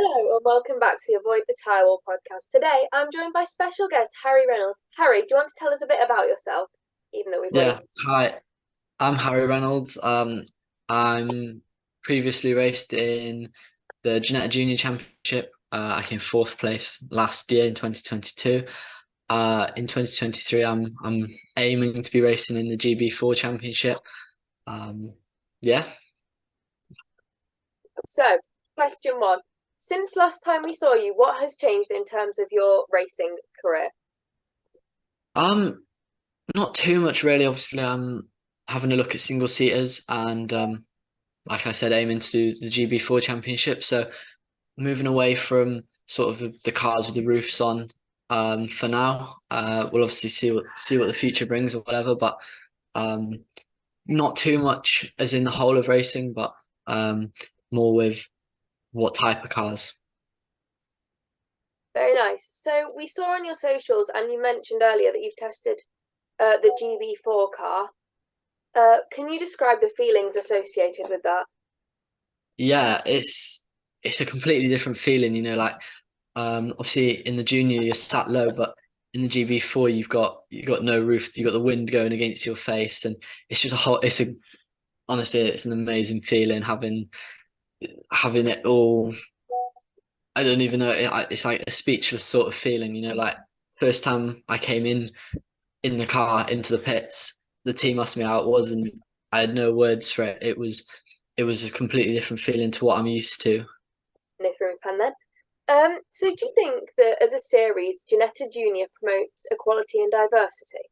Hello and welcome back to the Avoid the Tyrewall podcast. Today I'm joined by special guest Harri Reynolds. Harri, do you want to tell us a bit about yourself? Even though we've already. Yeah, hi. I'm Harri Reynolds. I'm previously raced in the Ginetta Junior Championship. I came fourth place last year in 2022. In 2023, I'm aiming to be racing in the GB4 Championship. Um, yeah. So, question one. Since last time we saw you, what has changed in terms of your racing career? Not too much really. Obviously, I'm having a look at single seaters and like I said, aiming to do the GB4 Championship. So moving away from sort of the cars with the roofs on for now. We'll obviously see what the future brings or whatever, but um, not too much as in the whole of racing, but more with what type of cars. Very nice. So, we saw on your socials, and you mentioned earlier that you've tested the GB4 car. Can you describe the feelings associated with that? Yeah, it's a completely different feeling, like obviously in the junior you're sat low, but in the GB4 you've got no roof, you've got the wind going against your face, and it's just a whole it's a honestly it's an amazing feeling having it all. I don't even know. It's like a speechless sort of feeling, like first time I came in the car into the pits, the team asked me how it was, and I had no words for it. It was a completely different feeling to what I'm used to. Nithering pen then. So do you think that as a series, Ginetta Junior promotes equality and diversity?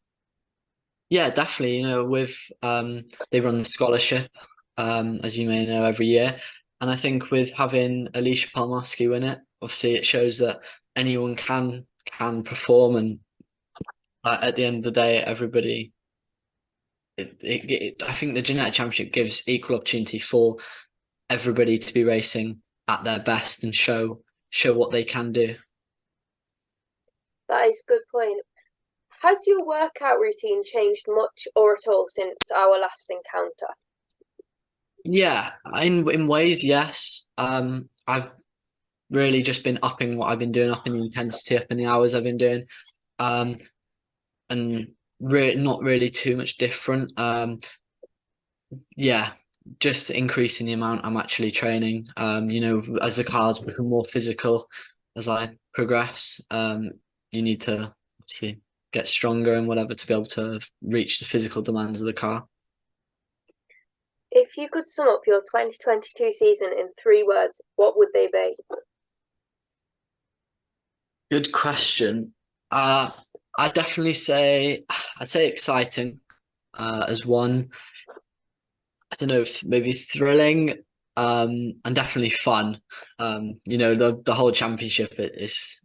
Yeah, definitely. With they run the scholarship, as you may know, every year, and I think with having Alicia Palmowski win it, obviously it shows that anyone can perform, and at the end of the day, everybody. I think the Genetic Championship gives equal opportunity for everybody to be racing at their best and show what they can do. That is a good point. Has your workout routine changed much or at all since our last encounter? Yeah, in ways, yes. I've really just been upping what I've been doing, upping the intensity, upping the hours I've been doing, um, and not really too much different. Yeah, just increasing the amount I'm actually training. As the cars become more physical as I progress, you need to obviously get stronger and whatever to be able to reach the physical demands of the car. If you could sum up your 2022 season in 3 words, what would they be? Good question. Uh, I'd say exciting, as one. I don't know, if maybe thrilling, and definitely fun. The whole championship it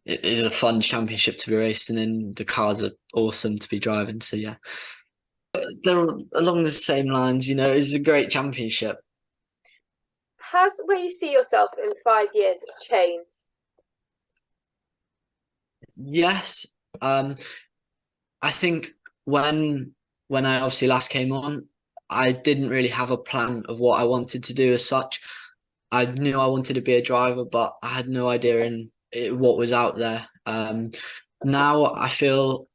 is a fun championship to be racing in. The cars are awesome to be driving. So yeah, they're along the same lines. It's a great championship. Has where you see yourself in 5 years changed? Yes, um, I think when when I obviously last came on, I didn't really have a plan of what I wanted to do as such. I knew I wanted to be a driver, but I had no idea what was out there. Now I feel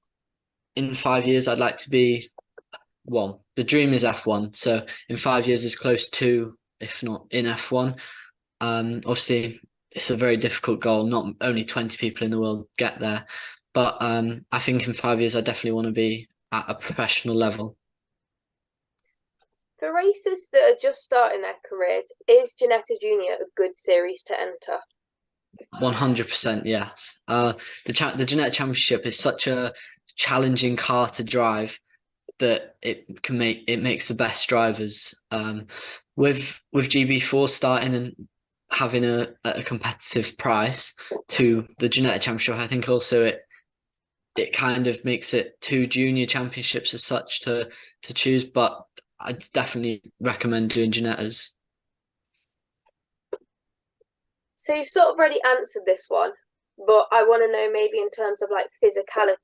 in 5 years I'd like to be, well, the dream is F1. So in 5 years as close to, if not in F1. Obviously it's a very difficult goal. Not only 20 people in the world get there, but I think in 5 years I definitely want to be at a professional level. For racers that are just starting their careers, is Ginetta Junior a good series to enter? 100% yes. The Genetic Championship is such a challenging car to drive that it makes the best drivers. With GB4 starting and having a competitive price to the Genetic Championship, I think also it kind of makes it two junior championships as such to choose. But I'd definitely recommend doing Genetas. So you've sort of already answered this one, but I want to know maybe in terms of like physicality.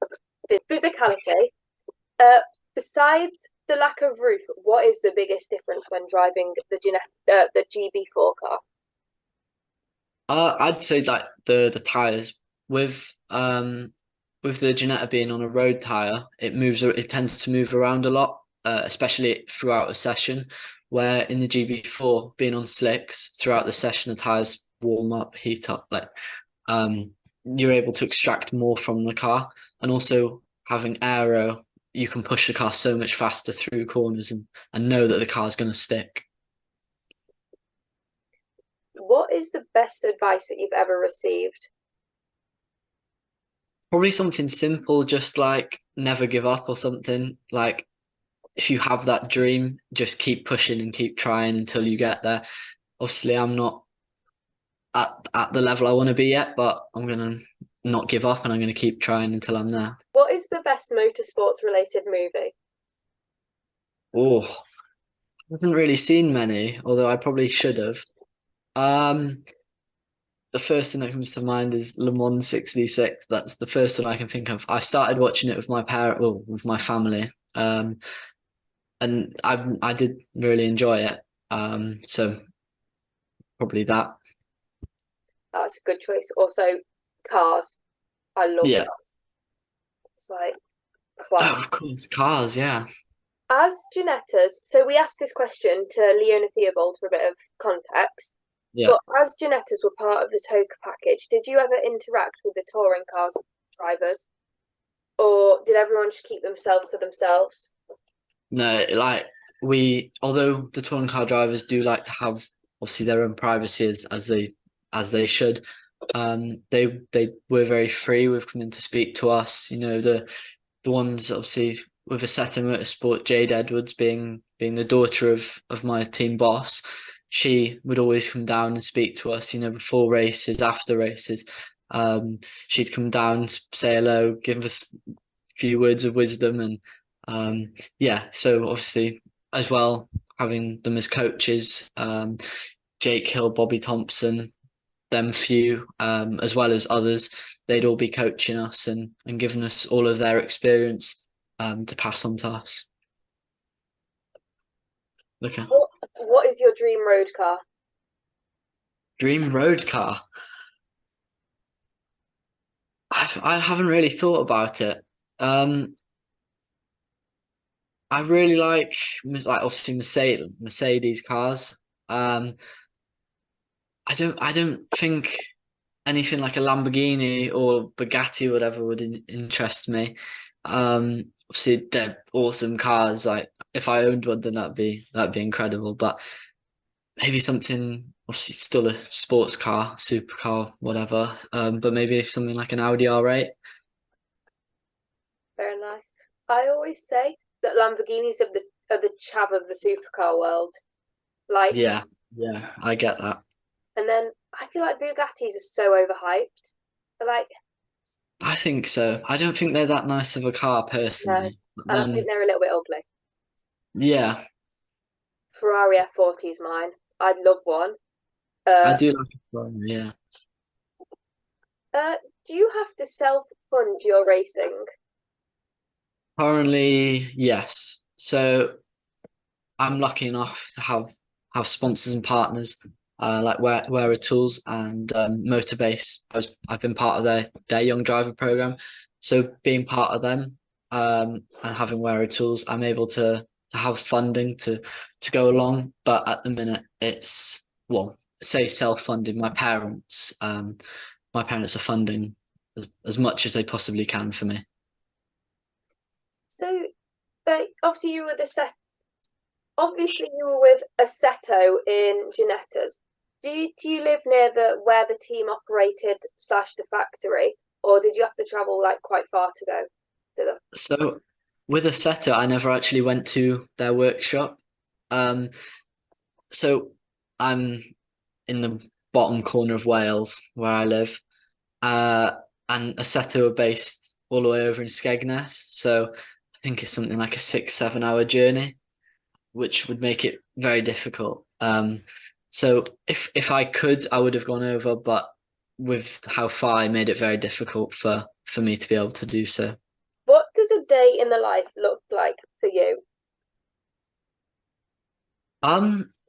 Uh, Besides the lack of roof, what is the biggest difference when driving the GB4 car? I'd say like the tires with the Ginetta being on a road tire, it tends to move around a lot, especially throughout a session. Where in the GB4, being on slicks throughout the session, the tires warm up, heat up, like um, you're able to extract more from the car, and also having aero, you can push the car so much faster through corners and know that the car's going to stick. What is the best advice that you've ever received? Probably something simple, just like never give up or something. Like if you have that dream, just keep pushing and keep trying until you get there. Obviously, I'm not at the level I want to be yet, but I'm gonna not give up and I'm gonna keep trying until I'm there. What is the best motorsports related movie? Oh, I haven't really seen many, although I probably should have. Um, the first thing that comes to mind is Le Mans 66. That's the first one I can think of. I started watching it with my parent, well, with my family. And I did really enjoy it. So probably that. That's a good choice. Also, Cars. I love Yeah. Cars. It's like class. Oh, of course, cars. Yeah, As Janettas, so we asked this question to Leona Theobald for a bit of context, yeah. but as Janettas were part of the Toka package, did you ever interact with the touring cars drivers? Or did everyone just keep themselves to themselves? No, like although the touring car drivers do like to have obviously their own privacy as they should. They were very free with coming to speak to us. You know, the ones obviously with Assetto Motorsport, Jade Edwards being the daughter of my team boss, she would always come down and speak to us, you know, before races, after races. She'd come down, say hello, give us a few words of wisdom, and yeah, so obviously as well having them as coaches, Jake Hill, Bobby Thompson, them few, as well as others, they'd all be coaching us and giving us all of their experience to pass on to us. Okay. What is your dream road car? Dream road car. I haven't really thought about it. I really like obviously Mercedes cars. Um, I don't think anything like a Lamborghini or Bugatti or whatever would interest me. Obviously they're awesome cars. Like if I owned one, then that'd be incredible. But maybe something obviously still a sports car, supercar, whatever. But maybe something like an Audi R8. Very nice. I always say that Lamborghinis are the chav of the supercar world. Like, Yeah, yeah, I get that. and then I feel like Bugattis are so overhyped. They're like, I think so. I don't think they're that nice of a car no, personally. But and I think then, they're a little bit ugly. yeah, Ferrari F40 is mine. I'd love one. I Uh, do like a Ferrari, yeah. uh, do you have to self-fund your racing? Currently, yes. So I'm lucky enough to have sponsors and partners like Wearer Tools and Motorbase. I've been part of their young driver program, so being part of them and having Wearer Tools, I'm able to have funding to go along. But at the minute, it's well, say self-funded. My parents are funding as much as they possibly can for me. So, obviously you were with Assetto in Ginettas. Do you live near the where the team operated slash the factory, or did you have to travel like quite far to go to them? So with a setter, I never actually went to their workshop. Um, so I'm in the bottom corner of Wales where I live. Uh, and Assetto are based all the way over in Skegness. So I think it's something like a 6, 7 hour journey, which would make it very difficult. So if I could, I would have gone over, but with how far I made it very difficult for me to be able to do so. What does a day in the life look like for you?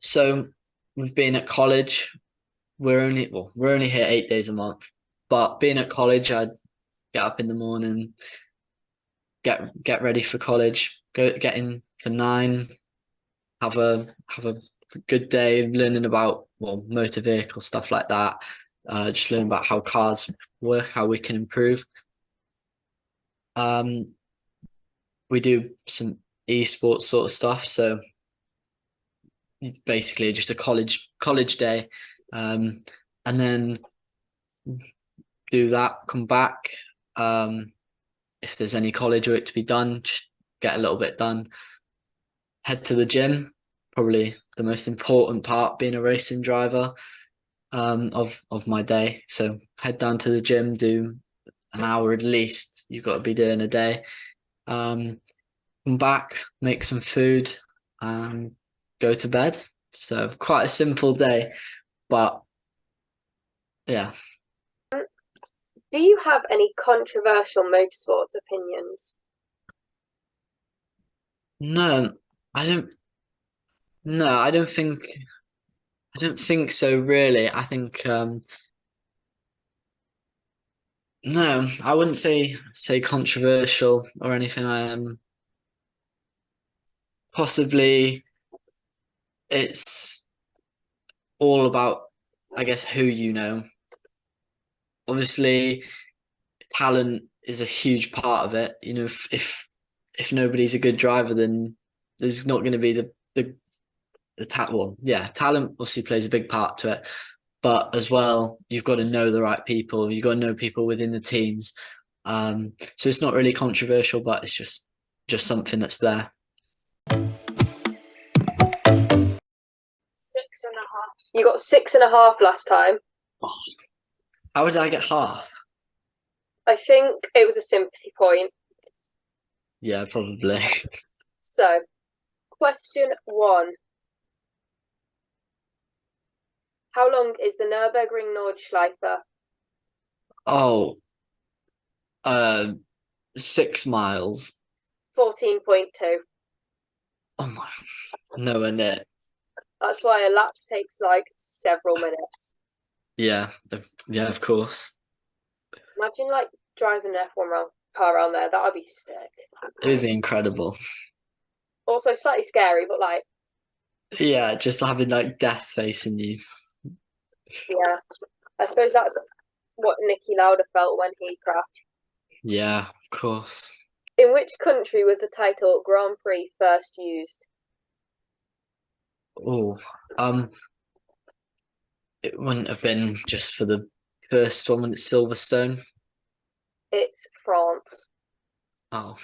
So we've been at college. we're only here 8 days a month. But being at college, I'd get up in the morning, get ready for college, get in for 9, have a good day learning about motor vehicle stuff like that. Just learn about how cars work, how we can improve. Um, we do some esports sort of stuff, so it's basically just a college day, and then do that, come back. If there's any college work to be done, just get a little bit done. Head to the gym, probably the most important part being a racing driver of my day. So head down to the gym, do an hour at least. You've got to be doing a day. Come back, make some food, go to bed. So quite a simple day, but yeah. Do you have any controversial motorsports opinions? No, I don't. No, I don't think. I don't think so. Really, I think. No, I wouldn't say controversial or anything. I am possibly it's all about, I guess, who you know. Obviously, talent is a huge part of it. You know, if nobody's a good driver, then there's not going to be the well, yeah, talent obviously plays a big part to it, but as well, you've got to know the right people. You've got to know people within the teams. So it's not really controversial, but it's just something that's there. 6.5. You got 6.5 last time. Oh, how did I get half? I think it was a sympathy point. Yeah, probably. So, question 1. How long is the Nürburgring Nordschleife? Oh, 6 miles. 14.2. Oh my, nowhere near. That's why a lap takes like several minutes. Yeah, yeah, of course. Imagine like driving an F1 car around there. That would be sick. It would be incredible. Also slightly scary, but like, Yeah, just having like death facing you. yeah. I suppose that's what Nicky Lauda felt when he crashed. Yeah, of course. In which country was the title Grand Prix first used? Oh, it wouldn't have been just for the first one when it's Silverstone. It's France. Oh,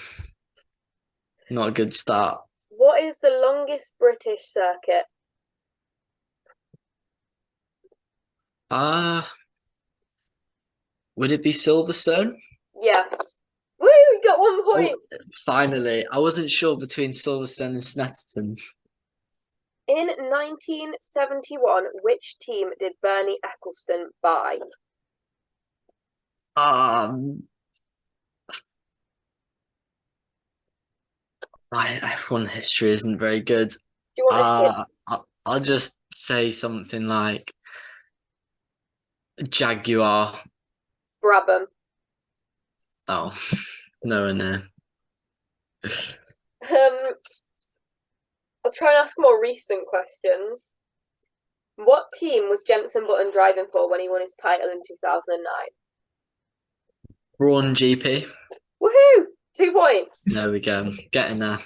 not a good start. What is the longest British circuit? Would it be Silverstone? Yes. Woo, you got 1 Oh, point. finally. I wasn't sure between Silverstone and Snetterton. In 1971, which team did Bernie Ecclestone buy? My F1 history isn't very good. Do you want a hint? I'll just say something like Jaguar. Brabham. Oh, no, no. I'll try and ask more recent questions. What team was Jenson Button driving for when he won his title in 2009? Braun GP. Woohoo! 2 points. There we go. Getting there.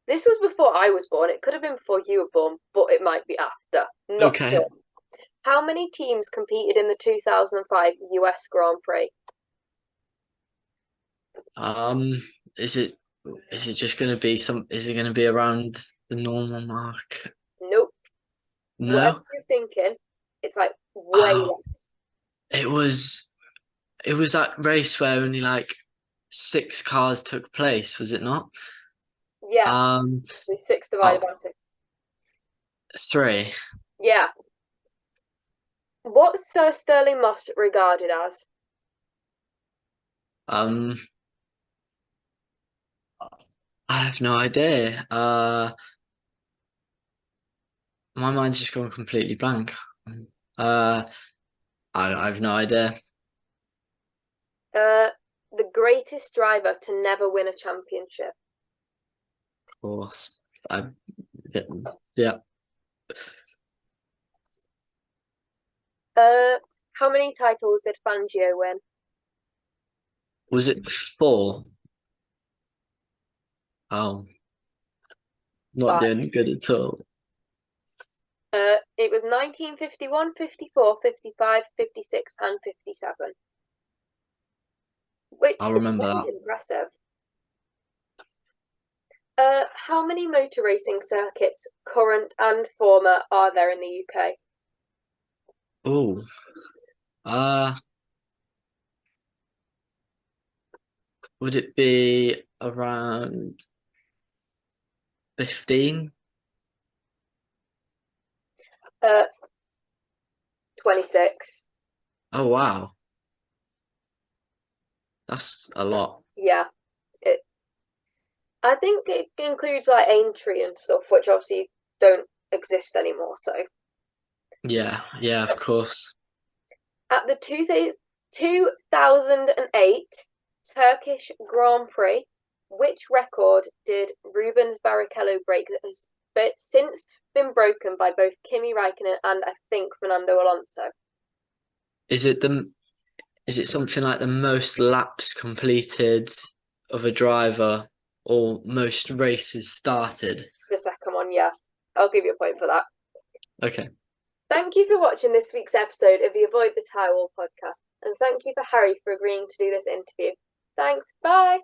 This was before I was born. It could have been before you were born, but it might be after. Not Okay. sure. How many teams competed in the 2005 US Grand Prix? Is it just going to be is it going to be around the normal mark? Nope. No. Whatever you're thinking, it's like way less. It was that race where only like 6 cars took place, was it not? Yeah. 6 divided by 2. 3. Yeah. What's Sir Stirling Moss regarded as? I have no idea. My mind's just gone completely blank. Uh, I have no idea. The greatest driver to never win a championship. Of course. Yeah. Yeah. How many titles did Fangio win? Was it 4? Oh, not 5. doing good at all. It was 1951, 54, 55, 56, and 57, which I'll is remember that. very impressive. How many motor racing circuits, current and former, are there in the UK? Oh, uh, would it be around 15? Uh, 26. Oh, wow. That's a lot. Yeah, it. I think it includes like Aintree and stuff, which obviously don't exist anymore. So Yeah, yeah, of course. at the 2008 Turkish Grand Prix, which record did Rubens Barrichello break that has since been broken by both Kimi Räikkönen and I think Fernando Alonso? Is it the is it something like the most laps completed of a driver or most races started? The second one, yeah. I'll give you a point for that. Okay. Thank you for watching this week's episode of the Avoid the Tyrewall podcast, and thank you for Harry for agreeing to do this interview. Thanks, bye!